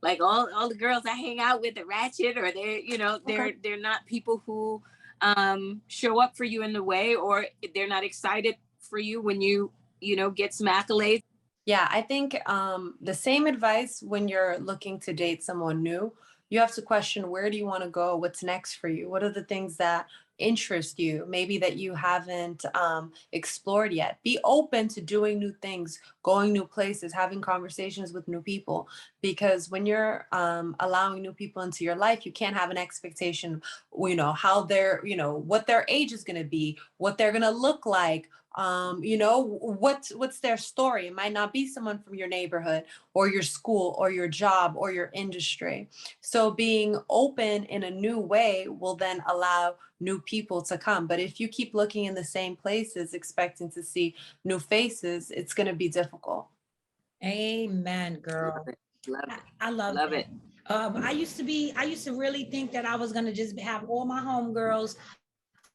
Like all the girls I hang out with are ratchet, or they're not people who show up for you in the way, or they're not excited for you when get some accolades. Yeah, I think the same advice when you're looking to date someone new. You have to question, where do you want to go? What's next for you? What are the things that interest you, maybe that you haven't explored yet? Be open to doing new things, going new places, having conversations with new people. Because when you're allowing new people into your life, you can't have an expectation, how they're, what their age is going to be, what they're going to look like. What's their story? It might not be someone from your neighborhood or your school or your job or your industry. So being open in a new way will then allow new people to come. But if you keep looking in the same places, expecting to see new faces, it's going to be difficult. Amen, girl. Love it. I love it. I used to really think that I was going to just have all my homegirls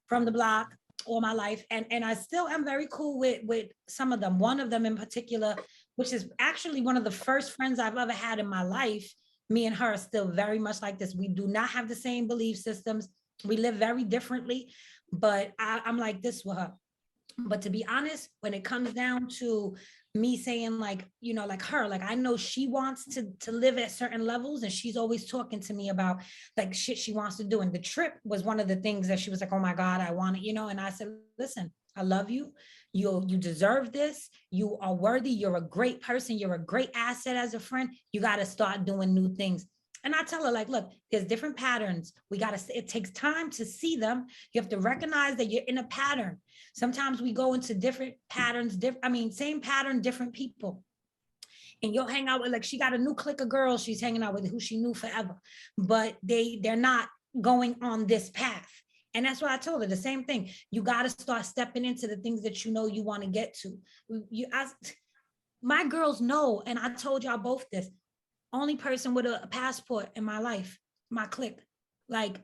from the block all my life. And I still am very cool with some of them. One of them in particular, which is actually one of the first friends I've ever had in my life. Me and her are still very much like this. We do not have the same belief systems. We live very differently, but I'm like this with her. But to be honest, when it comes down to me saying like her, like I know she wants to live at certain levels, and she's always talking to me about like shit she wants to do. And the trip was one of the things that she was like, oh my God, I want it, and I said, listen, I love you. You deserve this. You are worthy. You're a great person. You're a great asset as a friend. You got to start doing new things. And I tell her, like, look, there's different patterns. It takes time to see them. You have to recognize that you're in a pattern. Sometimes we go into different patterns, same pattern, different people. And you'll hang out with, like, she got a new clique of girls she's hanging out with who she knew forever, but they're not going on this path. And that's what I told her, the same thing. You got to start stepping into the things that you know you want to get to. My girls know, and I told y'all both this, only person with a passport in my life, my clique. Like,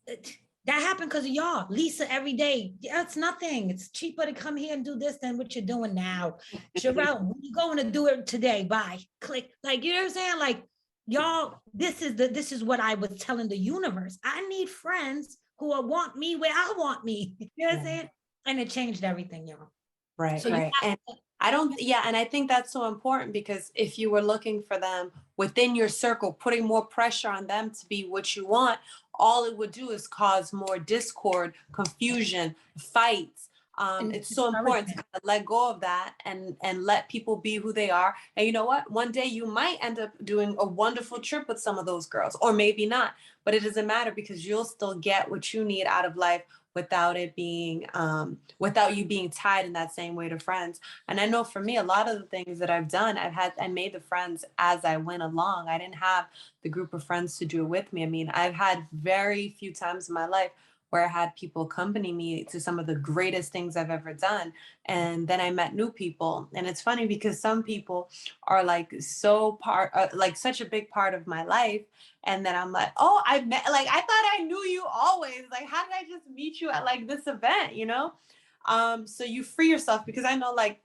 that happened because of y'all. Lisa every day. Yeah, it's nothing. It's cheaper to come here and do this than what you're doing now. Sherelle, we're going to do it today. Bye. Click. Like, you know what I'm saying? Like, y'all, this is what I was telling the universe. I need friends who want me where I want me. You know what I'm saying? And it changed everything, y'all. Right, so right. And I think that's so important, because if you were looking for them within your circle, putting more pressure on them to be what you want, all it would do is cause more discord, confusion, fights. It's so important to kind of let go of that and let people be who they are. And you know what? One day you might end up doing a wonderful trip with some of those girls, or maybe not, but it doesn't matter, because you'll still get what you need out of life without it being without you being tied in that same way to friends. And I know for me, a lot of the things that I've done, I made the friends as I went along. I didn't have the group of friends to do it with me. I mean, I've had very few times in my life where I had people accompany me to some of the greatest things I've ever done. And then I met new people. And it's funny because some people are like like such a big part of my life. And then I'm like, oh, I thought I knew you always. Like, how did I just meet you at like this event, So you free yourself, because I know, like,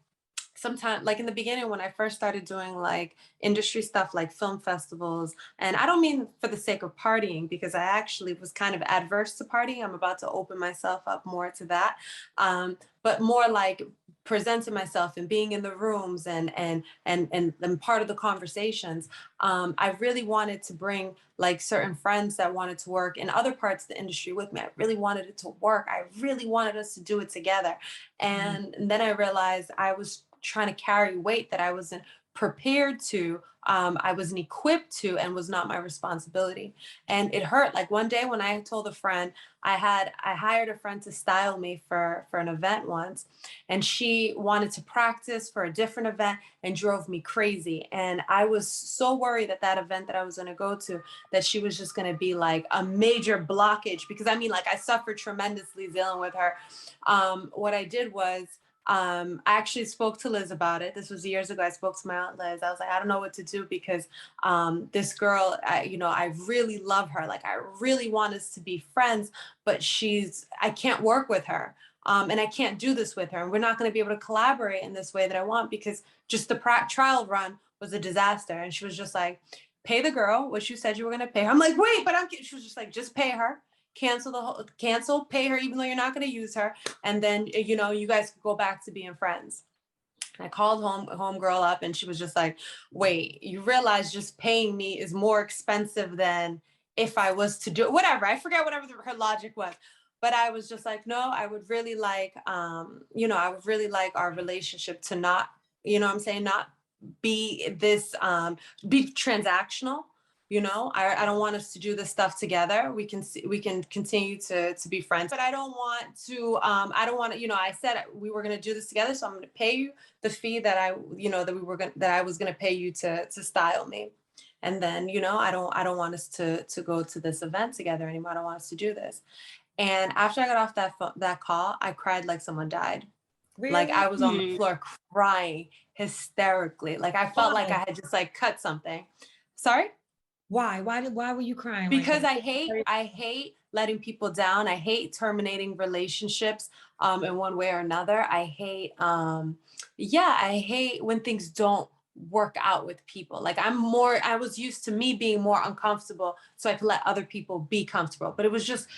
sometimes, like in the beginning, when I first started doing like industry stuff, like film festivals, and I don't mean for the sake of partying, because I actually was kind of adverse to partying. I'm about to open myself up more to that. But more like presenting myself and being in the rooms and part of the conversations. I really wanted to bring like certain friends that wanted to work in other parts of the industry with me. I really wanted it to work. I really wanted us to do it together. And then I realized I was trying to carry weight that I wasn't prepared to, I wasn't equipped to, and was not my responsibility. And it hurt. Like one day when I told a friend, I hired a friend to style me for an event once, and she wanted to practice for a different event and drove me crazy. And I was so worried that event that I was going to go to, that she was just going to be like a major blockage, because I mean, like, I suffered tremendously dealing with her. What I did was, I actually spoke to Liz about it. This was years ago. I spoke to my aunt Liz. I was like, I don't know what to do because this girl, I really love her. Like, I really want us to be friends, but I can't work with her. And I can't do this with her. And we're not going to be able to collaborate in this way that I want because just the trial run was a disaster. And she was just like, pay the girl what you said you were going to pay her. I'm like, wait, but she was just like, just pay her. Cancel, pay her, even though you're not going to use her. And then, you guys could go back to being friends. And I called homegirl up and she was just like, wait, you realize just paying me is more expensive than if I was to do whatever. I forget whatever her logic was. But I was just like, no, I would really like, I would really like our relationship to not, not be this, be transactional. I don't want us to do this stuff together. We can continue to be friends, but I don't want to, I said we were going to do this together. So I'm going to pay you the fee that I was going to pay you to style me. And then, I don't want us to go to this event together anymore. I don't want us to do this. And after I got off that call, I cried like someone died. Really? Like I was on the floor crying hysterically. Like I felt like I had just like cut something. Sorry? Why were you crying? Because I hate letting people down. I hate terminating relationships in one way or another. I hate when things don't work out with people. Like I was used to me being more uncomfortable so I could let other people be comfortable. But it was just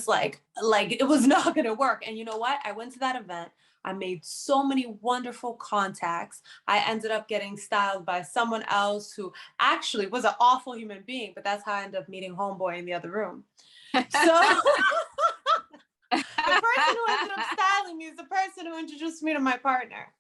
like it was not going to work. And you know what? I went to that event. I made so many wonderful contacts. I ended up getting styled by someone else who actually was an awful human being, but that's how I ended up meeting homeboy in the other room. So the person who ended up styling me is the person who introduced me to my partner.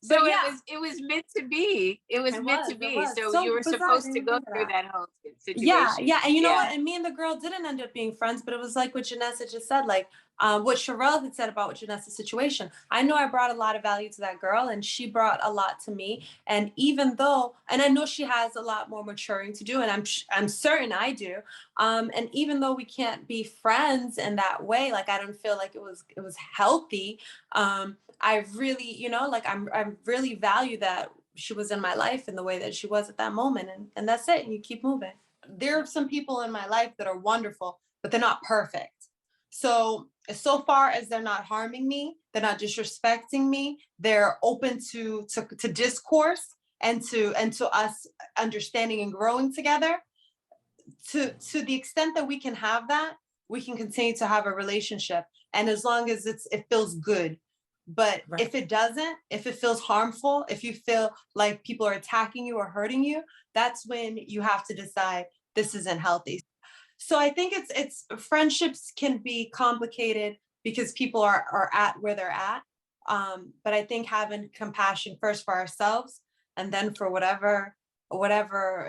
So yeah. it was meant to be. It was meant to be. So you were supposed to go through that whole situation. Yeah. And you know what? And me and the girl didn't end up being friends, but it was like what Janessa just said, like what Sherelle had said about Janessa's situation. I know I brought a lot of value to that girl and she brought a lot to me. And I know she has a lot more maturing to do, and I'm certain I do. And even though we can't be friends in that way, like I don't feel like it was healthy. I really, I really value that she was in my life in the way that she was at that moment. And that's it. And you keep moving. There are some people in my life that are wonderful, but they're not perfect. So far as they're not harming me, they're not disrespecting me, they're open to discourse and to us understanding and growing together. To the extent that we can have that, we can continue to have a relationship. And as long as it feels good. But right. If it doesn't, if it feels harmful, if you feel like people are attacking you or hurting you, that's when you have to decide this isn't healthy. So I think it's friendships can be complicated because people are at where they're at. But I think having compassion first for ourselves and then for whatever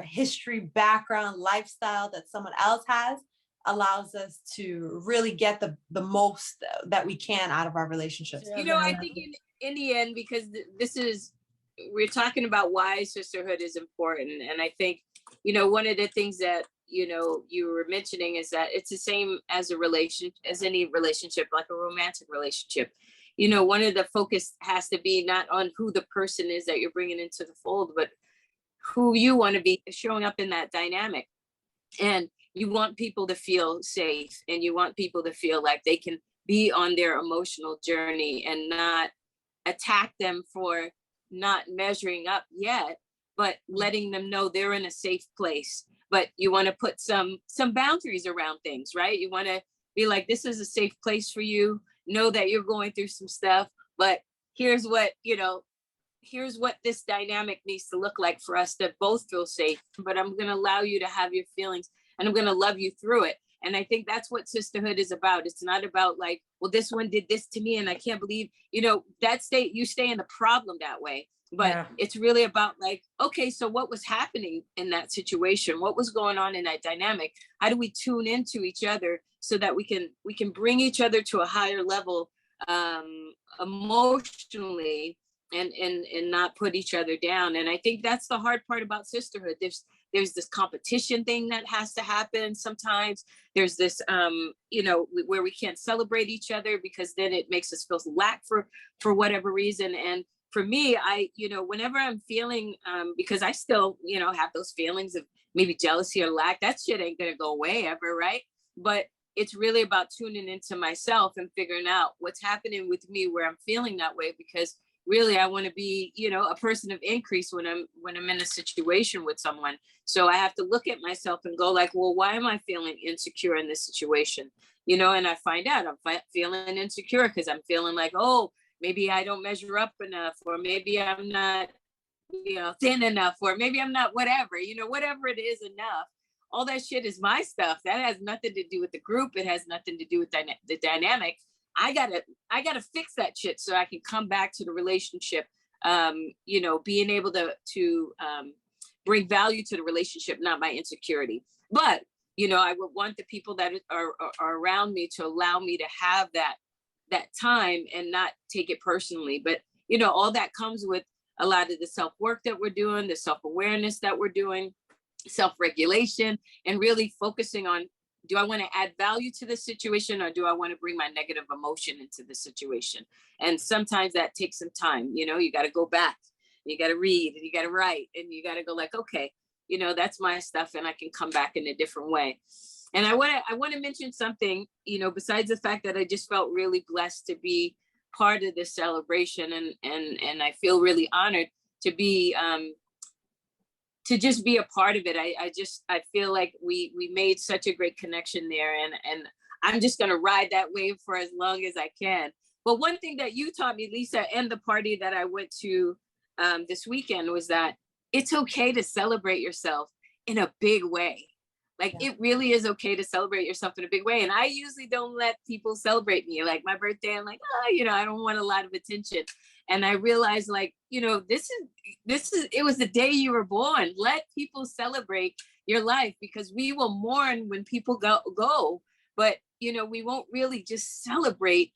history, background, lifestyle that someone else has allows us to really get the most that we can out of our relationships. I think in the end, because we're talking about why sisterhood is important. And I think, one of the things that, you were mentioning is that it's the same as any relationship, like a romantic relationship. One of the focus has to be not on who the person is that you're bringing into the fold, but who you want to be showing up in that dynamic. And you want people to feel safe, and you want people to feel like they can be on their emotional journey and not attack them for not measuring up yet, but letting them know they're in a safe place. But you want to put some boundaries around things, right? You want to be like, this is a safe place for you. Know that you're going through some stuff, but here's what this dynamic needs to look like for us to both feel safe. But I'm going to allow you to have your feelings, and I'm going to love you through it. And I think that's what sisterhood is about. It's not about like, well, this one did this to me and I can't believe, you stay in the problem that way. But It's really about like, okay, so what was happening in that situation? What was going on in that dynamic? How do we tune into each other so that we can bring each other to a higher level emotionally and not put each other down. And I think that's the hard part about sisterhood. There's this competition thing that has to happen sometimes. There's this where we can't celebrate each other because then it makes us feel lack for whatever reason. And for me, whenever I'm feeling, because I still, have those feelings of maybe jealousy or lack, that shit ain't gonna go away ever, right? But it's really about tuning into myself and figuring out what's happening with me where I'm feeling that way, because really I want to be, a person of increase when I'm in a situation with someone. So I have to look at myself and go like, well, why am I feeling insecure in this situation? And I find out I'm feeling insecure because I'm feeling like, oh, maybe I don't measure up enough, or maybe I'm not, thin enough, or maybe I'm not whatever, whatever it is enough. All that shit is my stuff. That has nothing to do with the group. It has nothing to do with the dynamic. I gotta fix that shit so I can come back to the relationship. Being able to bring value to the relationship, not my insecurity. But I would want the people that are around me to allow me to have that time and not take it personally. But all that comes with a lot of the self-work that we're doing, the self-awareness that we're doing, self-regulation, and really focusing on, do I want to add value to this situation, or do I want to bring my negative emotion into the situation? And sometimes that takes some time. You got to go back, you got to read, and you got to write, and you got to go like, okay, that's my stuff, and I can come back in a different way. And I want to mention something, besides the fact that I just felt really blessed to be part of this celebration, and I feel really honored to be to just be a part of it. I feel like we made such a great connection there, and I'm just going to ride that wave for as long as I can. But one thing that you taught me, Lisa, and the party that I went to this weekend, was that it's okay to celebrate yourself in a big way. Like, it really is okay to celebrate yourself in a big way. And I usually don't let people celebrate me. Like my birthday, I'm like, I don't want a lot of attention. And I realized, like, this is, it was the day you were born. Let people celebrate your life, because we will mourn when people go, but, we won't really just celebrate.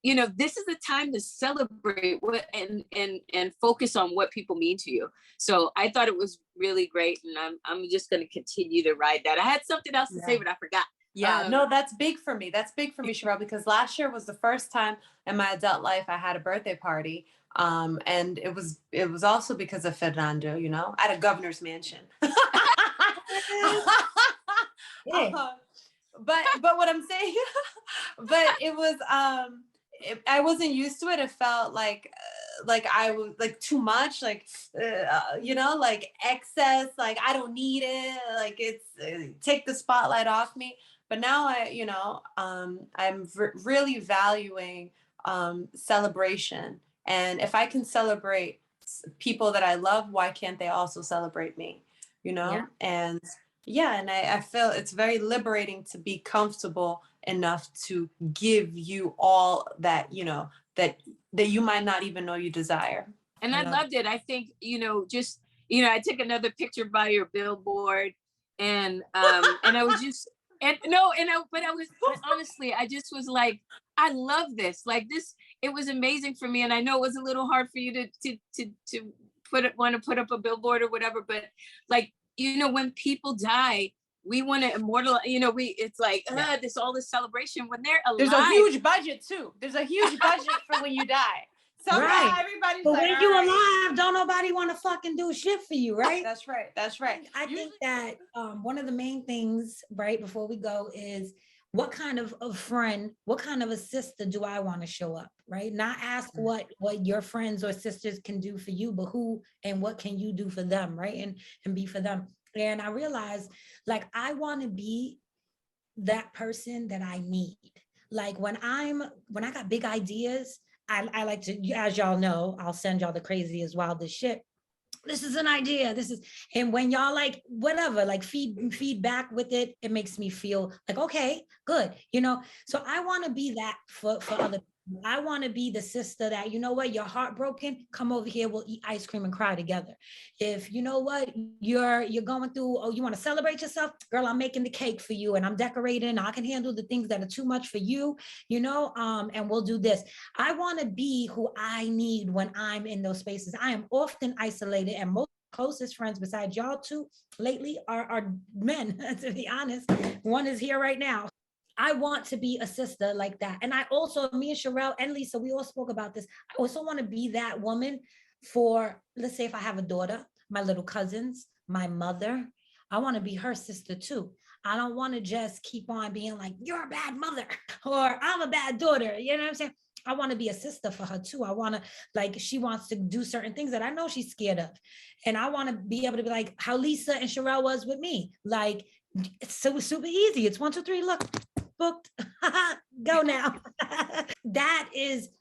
This is the time to celebrate and focus on what people mean to you. So I thought it was really great, and I'm just going to continue to ride that. I had something else to say, but I forgot. Yeah, no, that's big for me. That's big for me, Sherelle, because last year was the first time in my adult life I had a birthday party. And it was also because of Fernando, at a governor's mansion. But what I'm saying, but it was, I wasn't used to it. It felt like I was like too much, like, like excess, like I don't need it. Like it's take the spotlight off me. But now I'm really valuing celebration. And if I can celebrate people that I love, why can't they also celebrate me? Yeah. And I feel it's very liberating to be comfortable enough to give you all that, that you might not even know you desire. And I loved it. I think, I took another picture by your billboard, and I was just, but honestly, I just was like, I love this. Like this, it was amazing for me. And I know it was a little hard for you to want to put up a billboard or whatever, but like, when people die, we want to immortalize, it's like, all this celebration when they're alive. There's a huge budget too. There's a huge budget for when you die. So everybody's but like, when you're alive, don't nobody want to fucking do shit for you, right? That's right. I think that one of the main things, right, before we go is, what kind of a friend, what kind of a sister do I want to show up, right? Not ask what your friends or sisters can do for you, but who and what can you do for them, right? And be for them. And I realized, like, I want to be that person that I need. Like when I got big ideas, I like to, as y'all know, I'll send y'all the craziest, wildest shit. This is an idea. And when y'all like whatever, like feedback with it, it makes me feel like, okay, good. So I want to be that for other people. I want to be the sister that, you know what, you're heartbroken, come over here, we'll eat ice cream and cry together. If you know what, you're going through, oh, you want to celebrate yourself, girl, I'm making the cake for you and I'm decorating. I can handle the things that are too much for you, and we'll do this. I want to be who I need when I'm in those spaces. I am often isolated, and most closest friends besides y'all two lately are men, to be honest. One is here right now. I want to be a sister like that. And I also, me and Sherelle and Lisa, we all spoke about this. I also want to be that woman for, let's say if I have a daughter, my little cousins, my mother, I want to be her sister too. I don't want to just keep on being like, you're a bad mother or I'm a bad daughter. You know what I'm saying? I want to be a sister for her too. I want to, like, she wants to do certain things that I know she's scared of. And I want to be able to be like how Lisa and Sherelle was with me. Like, it's so super easy. It's 1, 2, 3, look, booked. Go now.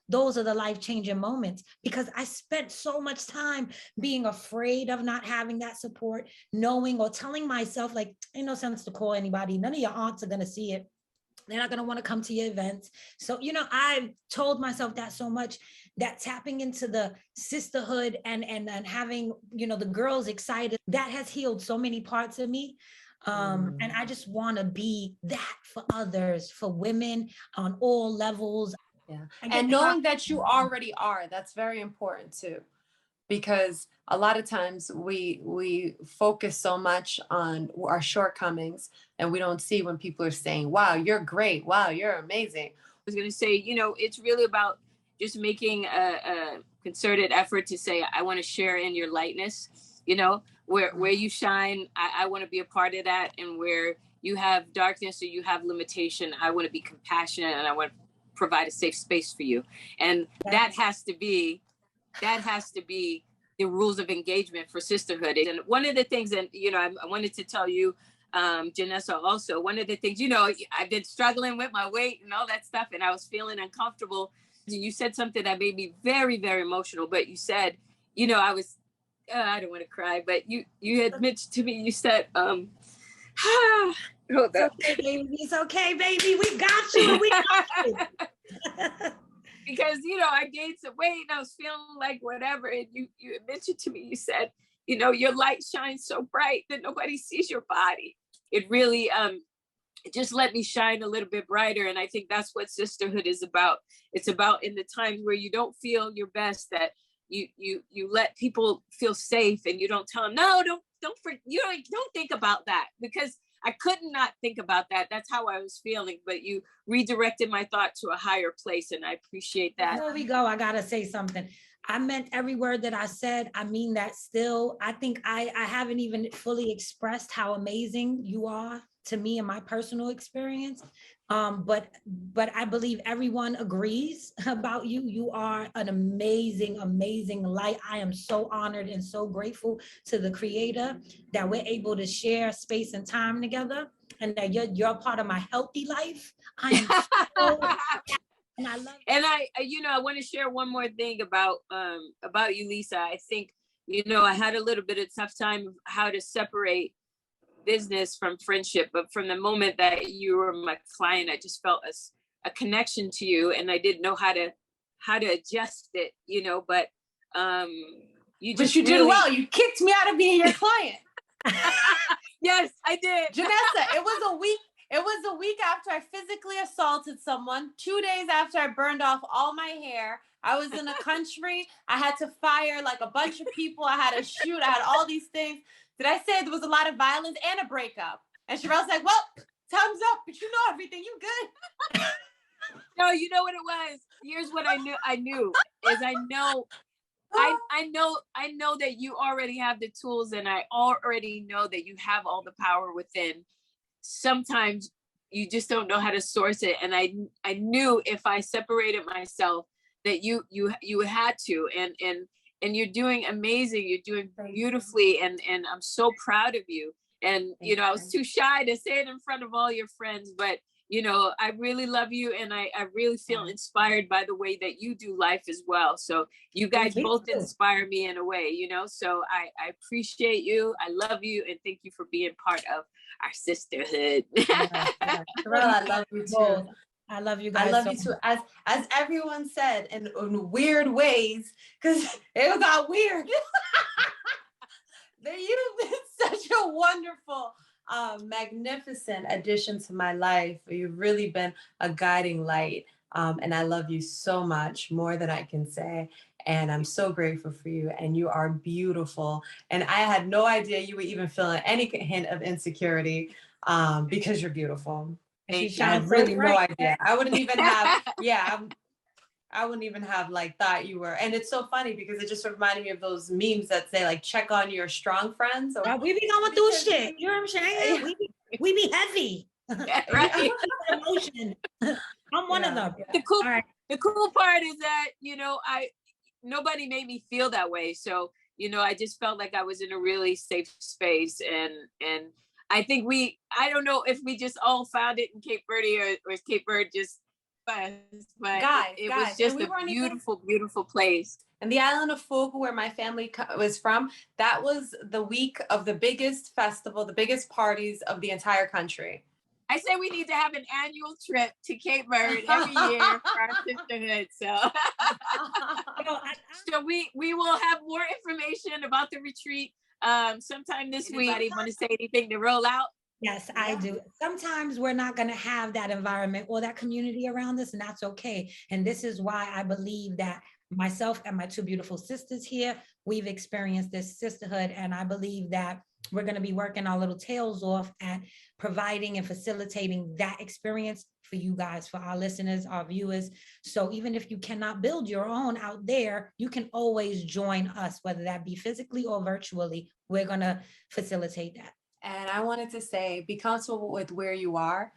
Those are the life-changing moments, because I spent so much time being afraid of not having that support, knowing or telling myself, like, ain't no sense to call anybody. None of your aunts are going to see it. They're not going to want to come to your events. So, I've told myself that so much, that tapping into the sisterhood and having, the girls excited, that has healed so many parts of me. And I just want to be that for others, for women on all levels. Yeah. And knowing that you already are, that's very important too, because a lot of times we focus so much on our shortcomings and we don't see when people are saying, wow, you're great. Wow, you're amazing. I was going to say, it's really about just making a concerted effort to say, I want to share in your lightness, where you shine. I want to be a part of that. And where you have darkness or you have limitation, I want to be compassionate and I want to provide a safe space for you. And that has to be the rules of engagement for sisterhood. And one of the things that, I wanted to tell you, Janessa, also, one of the things, I've been struggling with my weight and all that stuff, and I was feeling uncomfortable. You said something that made me very, very emotional, but you said, I was, I don't want to cry, but you had mentioned to me, you said, hold up. It's okay, baby. We got you. We got you. Because, I gained some weight and I was feeling like whatever. And you mentioned to me, you said, your light shines so bright that nobody sees your body. It really it just let me shine a little bit brighter. And I think that's what sisterhood is about. It's about in the times where you don't feel your best, that you let people feel safe, and you don't tell them, no, don't think about that, because I could not think about that. That's how I was feeling, but you redirected my thought to a higher place, and I appreciate that. Before we go, I gotta say something. I meant every word that I said. I mean that still. I think I haven't even fully expressed how amazing you are to me in my personal experience. But I believe everyone agrees about you. You are an amazing, amazing light. I am so honored and so grateful to the Creator that we're able to share space and time together, and that you're part of my healthy life. I am so and I love it. And I want to share one more thing about you, Lisa. I think, I had a little bit of tough time of how to separate business from friendship, but from the moment that you were my client, I just felt a connection to you, and I didn't know how to adjust it, but you did well. You kicked me out of being your client. Yes, I did. Janessa, it was a week after I physically assaulted someone, 2 days after I burned off all my hair. I was in a country. I had to fire like a bunch of people. I had to shoot. I had all these things. Did I say there was a lot of violence and a breakup? And Sherelle's like, well, time's up, but you know everything. You good? No, you know what it was? Here's what I knew is I know that you already have the tools, and I already know that you have all the power within. Sometimes you just don't know how to source it. And I knew if I separated myself that you had to, and you're doing amazing. You're doing beautifully. And I'm so proud of you. And, I was too shy to say it in front of all your friends, but, I really love you. And I really feel inspired by the way that you do life as well. So you guys both inspire me in a way, so I appreciate you. I love you. And thank you for being part of our sisterhood. Sherelle, I love you too. I love you I guys. love so you too. much. As everyone said, in weird ways, because it got weird. You've been such a wonderful, magnificent addition to my life. You've really been a guiding light. And I love you so much, more than I can say. And I'm so grateful for you. And you are beautiful. And I had no idea you were even feeling any hint of insecurity, because you're beautiful. And she I shines had so really no bright. idea. I wouldn't even have, yeah, I wouldn't even have like thought you were. And it's so funny because it just reminded me of those memes that say like check on your strong friends. Or We be going through shit. You know what I'm saying? We be heavy. Right. Emotion. I'm one of them. The cool, All right. the cool part is that, nobody made me feel that way. So, I just felt like I was in a really safe space. And I think I don't know if we just all found it in Cape Verde or is Cape Verde just us, but it was just a beautiful, beautiful place. And the island of Fugu, where my family was from, that was the week of the biggest festival, the biggest parties of the entire country. I say we need to have an annual trip to Cape Verde every year for our sisterhood. So we will have more information about the retreat sometime this week. Anybody want to say anything to roll out? Yes, I do. Sometimes we're not going to have that environment or that community around us, and that's okay. And this is why I believe that myself and my two beautiful sisters here, we've experienced this sisterhood, and I believe that we're going to be working our little tails off at providing and facilitating that experience for you guys, for our listeners, our viewers. So even if you cannot build your own out there, you can always join us, whether that be physically or virtually. We're going to facilitate that. And I wanted to say, be comfortable with where you are,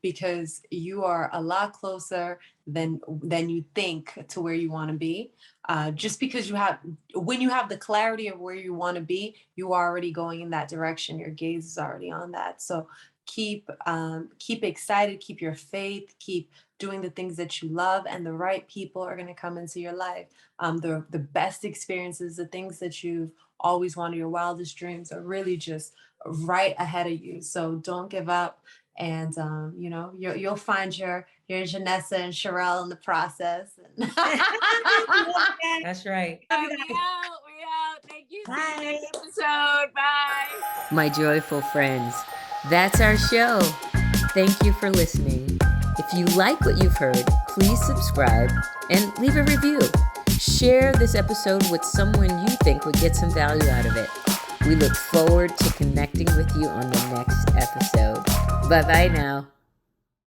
because you are a lot closer than you think to where you want to be. Just because when you have the clarity of where you want to be, you are already going in that direction. Your gaze is already on that. So keep excited, keep your faith, keep doing the things that you love, and the right people are going to come into your life. The best experiences, the things that you've always wanted, your wildest dreams, are really just right ahead of you. So don't give up, and you'll find your Janessa and Sherelle in the process. That's right. We out. Thank you. Bye. See you next episode. Bye. My joyful friends, that's our show. Thank you for listening. If you like what you've heard, please subscribe and leave a review. Share this episode with someone you think would get some value out of it. We look forward to connecting with you on the next episode. Bye-bye now.